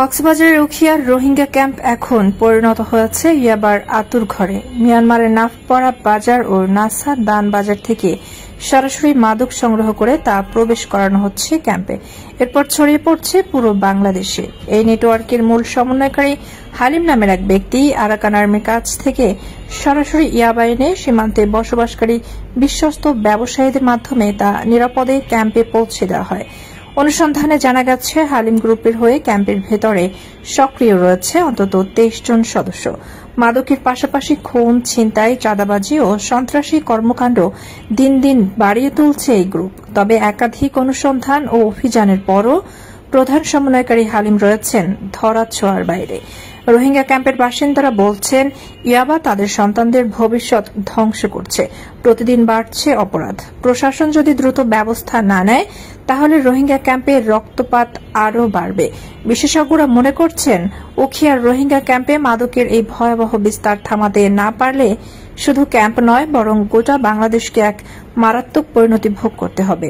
কক্সবাজারের উখিয়ার রোহিঙ্গা ক্যাম্প এখন পরিণত হয়েছে ইয়াবার আতুরঘরে। মিয়ানমারের নাফপাড়া বাজার ও নাসা দান বাজার থেকে সরাসরি মাদক সংগ্রহ করে তা প্রবেশ করানো হচ্ছে ক্যাম্পে। এরপর ছড়িয়ে পড়ছে পুরো বাংলাদেশে। এই নেটওয়ার্কের মূল সমন্বয়কারী হালিম নামের এক ব্যক্তি আরাকান আর্মির কাছ থেকে সরাসরি ইয়াবা এনে সীমান্তে বসবাসকারী বিশ্বস্ত ব্যবসায়ীদের মাধ্যমে তা নিরাপদে ক্যাম্পে পৌঁছে দেওয়া হয়। অনুসন্ধানে জানা গেছে হালিম গ্রুপের হয়ে ক্যাম্পের ভেতরে সক্রিয় রয়েছে অন্তত 23 জন সদস্য। মাদকের পাশাপাশি খুন, ছিনতাই, চাঁদাবাজি ও সন্ত্রাসী কর্মকাণ্ড দিন দিন বাড়িয়ে তুলছে এই গ্রুপ। তবে একাধিক অনুসন্ধান ও অভিযানের পরও প্রধান সমন্বয়কারী হালিম রয়েছেন ধরাছোঁয়ার বাইরে। রোহিঙ্গা ক্যাম্পের বাসিন্দারা বলছেন, ইয়াবা তাদের সন্তানদের ভবিষ্যৎ ধ্বংস করছে। প্রতিদিন বাড়ছে অপরাধ। প্রশাসন যদি দ্রুত ব্যবস্থা না নেয় তাহলে রোহিঙ্গা ক্যাম্পে রক্তপাত আরও বাড়বে। বিশেষজ্ঞরা মনে করছেন, উখিয়ার রোহিঙ্গা ক্যাম্পে মাদকের এই ভয়াবহ বিস্তার থামাতে না পারলে শুধু ক্যাম্প নয় বরং গোটা বাংলাদেশকে এক মারাত্মক পরিণতি ভোগ করতে হবে।